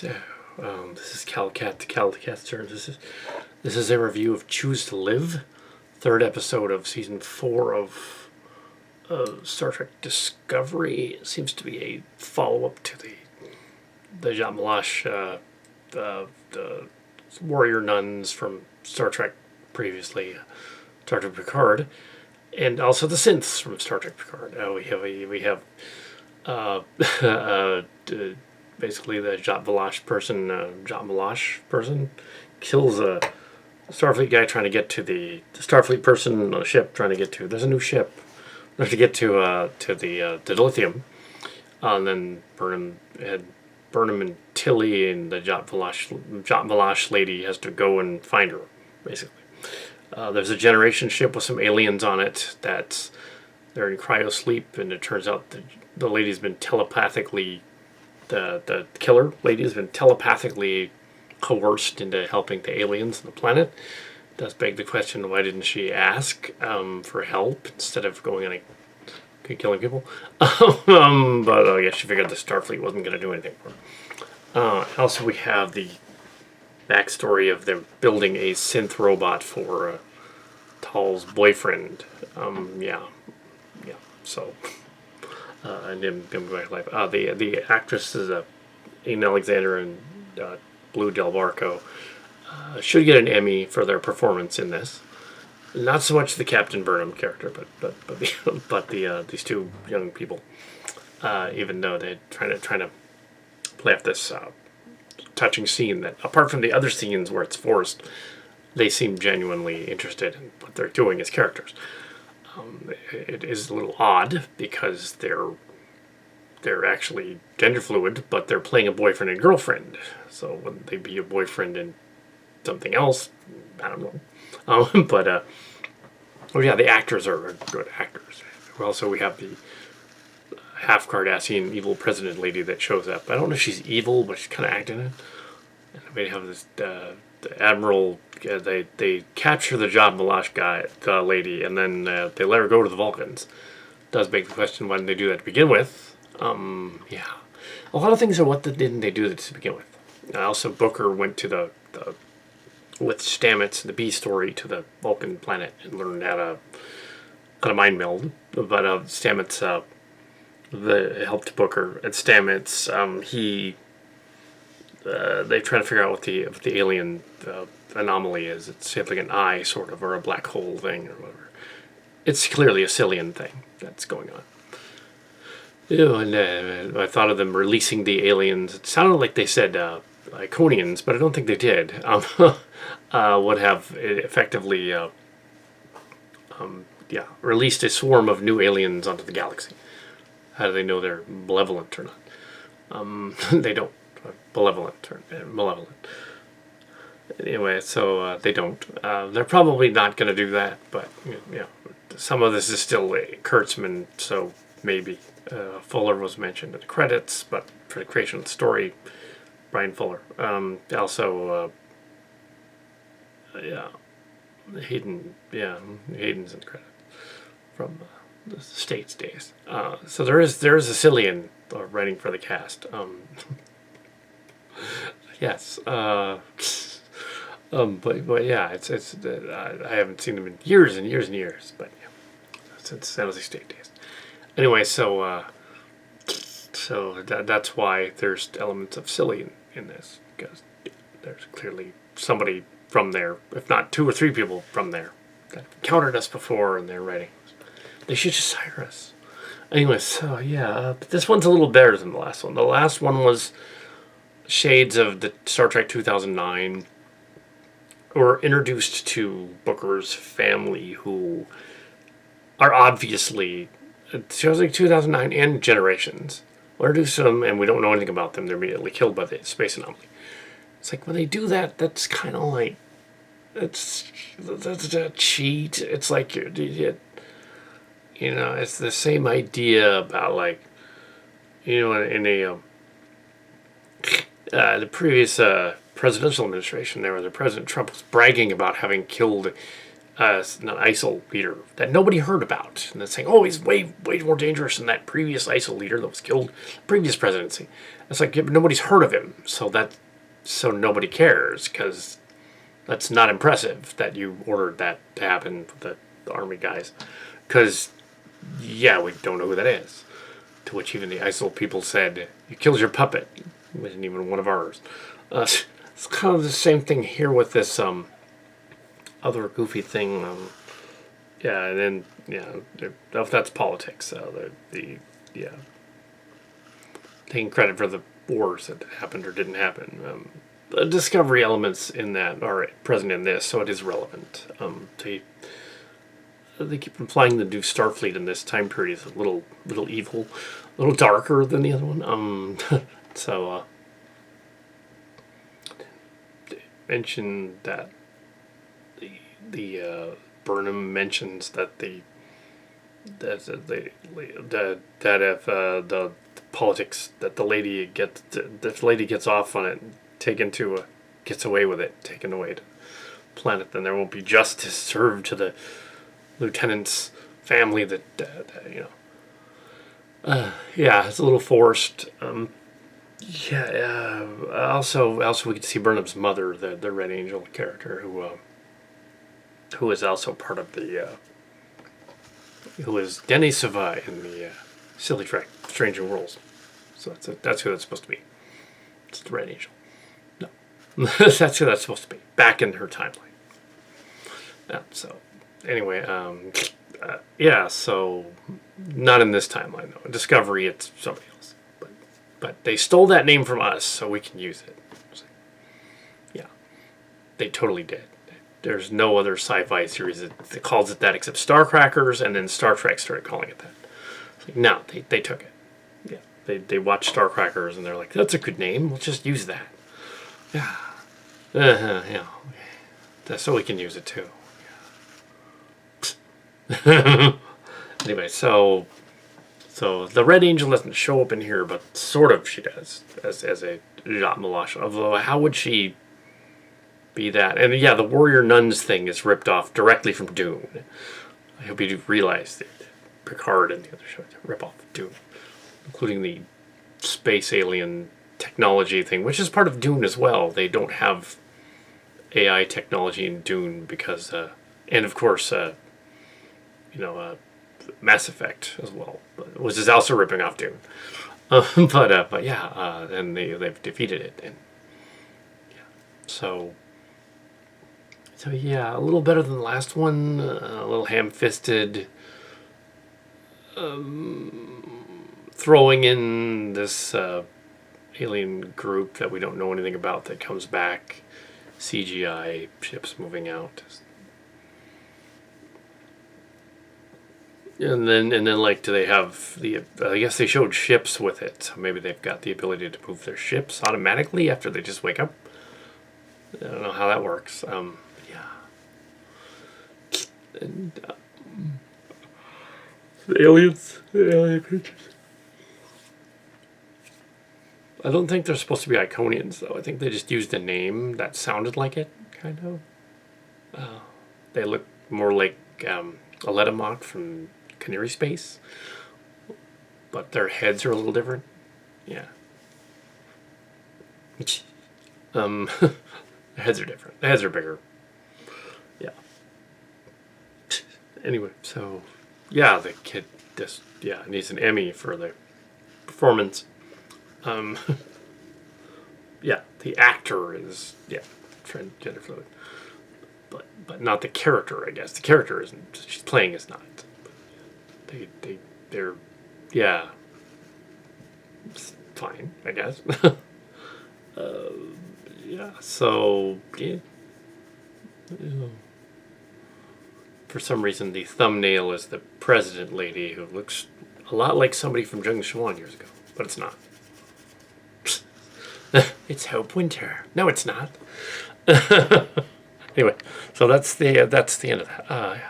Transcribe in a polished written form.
So, this is Kal Kat, the Kal Kat's turn. This is a review of Choose to Live, third episode of season 4 of Star Trek Discovery. It seems to be a follow-up to the Jean Malash, the warrior nuns from Star Trek previously, Star Trek Picard, and also the synths from Star Trek Picard. We have basically the Jean Malash person kills a Starfleet guy trying to get to the Starfleet person on a ship trying to get to. There's a new ship. They have to get to the dilithium, and then Burnham and Tilly and the Jean Malash lady has to go and find her, basically. There's a generation ship with some aliens on it that they're in cryo sleep, and it turns out the lady's been telepathically, the killer lady has been telepathically coerced into helping the aliens on the planet. It does beg the question, why didn't she ask for help instead of going in and killing people? But I guess she figured the Starfleet wasn't going to do anything for her. Also, we have the backstory of them building a synth robot for Tal's boyfriend. So, and him going back to life. The actresses, Aiden Alexander and Blue Del Barco, should get an Emmy for their performance in this. Not so much the Captain Burnham character, but these two young people. Even though they're trying to play off this touching scene that, apart from the other scenes where it's forced, they seem genuinely interested in what they're doing as characters. It is a little odd because they're actually gender fluid, but they're playing a boyfriend and girlfriend. So wouldn't they be a boyfriend and something else? I don't know. The actors are good actors. Also, we have the half Cardassian evil president lady that shows up. I don't know if she's evil, but she's kind of acting it. And we have this the admiral. They capture the Jean Malash guy, the lady, and then they let her go to the Vulcans. Does beg the question, why didn't they do that to begin with? A lot of things are didn't they do that to begin with. Also, Booker went to with Stamets, the B story, to the Vulcan planet and learned how to mind meld. But Stamets helped Booker. At Stamets, they try to figure out what the alien anomaly is. It's like an eye, sort of, or a black hole thing, or whatever. It's clearly a Cillian thing that's going on. And I thought of them releasing the aliens. It sounded like they said Iconians, but I don't think they did. Would have effectively released a swarm of new aliens onto the galaxy. How do they know they're malevolent or not? They don't. Malevolent or malevolent. Anyway, so they don't. They're probably not going to do that, but some of this is still Kurtzman, so maybe. Fuller was mentioned in the credits, but for the creation of the story, Brian Fuller. Hayden's in the credits from the States days. So there is a Cillian writing for the cast. Yes. But yeah, it's I haven't seen them in years and years and years, but since San Jose State days. Anyway, so that's why there's elements of Cillian in this, because there's clearly somebody from there, if not 2 or 3 people from there, that encountered us before in their writings. They should just hire us. Anyway, so but this one's a little better than the last one. The last one was shades of the Star Trek 2009. We're introduced to Booker's family, who are obviously, it shows like 2009 and Generations. We're introduced to them, and we don't know anything about them. They're immediately killed by the space anomaly. It's like, when they do that, that's kind of like, that's a cheat. It's like, it's the same idea about, like, in the previous presidential administration there, where the President Trump was bragging about having killed not ISIL leader that nobody heard about, and then saying, "Oh, he's way more dangerous than that previous ISIL leader that was killed previous presidency." It's like nobody's heard of him, so nobody cares because that's not impressive that you ordered that to happen with the army guys, because yeah, we don't know who that is. To which even the ISIL people said, "You killed your puppet. It wasn't even one of ours." It's kind of the same thing here with this other goofy thing. Yeah, and then if that's politics, yeah, taking credit for the wars that happened or didn't happen. The discovery elements in that are present in this, so it is relevant. They keep implying the new Starfleet in this time period is a little evil, a little darker than the other one. So they mentioned that the Burnham mentions that if the politics that the lady gets off on it, gets away with it, taken away to planet, then there won't be justice served to the lieutenant's family. Yeah, it's a little forced. Also we get to see Burnham's mother, the Red Angel character, who is also part of who is Denisova in the Silly Track, Strange New Worlds. So that's who that's supposed to be. It's the Red Angel. No, that's who that's supposed to be. Back in her timeline. So anyway, so not in this timeline though. In Discovery, it's somebody else. But they stole that name from us, so we can use it. Yeah, they totally did. There's no other sci-fi series that calls it that except Starcrackers, and then Star Trek started calling it that. Like, no, they took it. Yeah, they watched Starcrackers, and they're like, that's a good name. We'll just use that. Yeah. Yeah. So we can use it too. Yeah. Anyway, so the Red Angel doesn't show up in here, but sort of she does as a Jat Malash. Although how would she be that? And yeah, the Warrior Nuns thing is ripped off directly from Dune. I hope you do realize that Picard and the other show rip off Dune, including the space alien technology thing, which is part of Dune as well. They don't have AI technology in Dune because, and of course, Mass Effect as well, which is also ripping off Dune. But yeah, and they've defeated it, and yeah, so yeah, a little better than the last one, a little ham-fisted, throwing in this alien group that we don't know anything about that comes back, CGI ships moving out. And then like, do they have I guess they showed ships with it, so maybe they've got the ability to move their ships automatically after they just wake up. I don't know how that works. Yeah. And the alien creatures. I don't think they're supposed to be Iconians, though. I think they just used a name that sounded like it, kind of. They look more like Aletamok from Canary Space, but their heads are a little different. Yeah. Their heads are different. The heads are bigger. Yeah. Anyway, so yeah, the kid just needs an Emmy for the performance. Yeah, the actor is transgender fluid, but not the character. I guess the character isn't. She's playing is not. They're it's fine, I guess. Yeah. So yeah. For some reason, the thumbnail is the president lady who looks a lot like somebody from Jung Swan years ago, but it's not. It's Hope Winter. No, it's not. Anyway, so that's the end of that.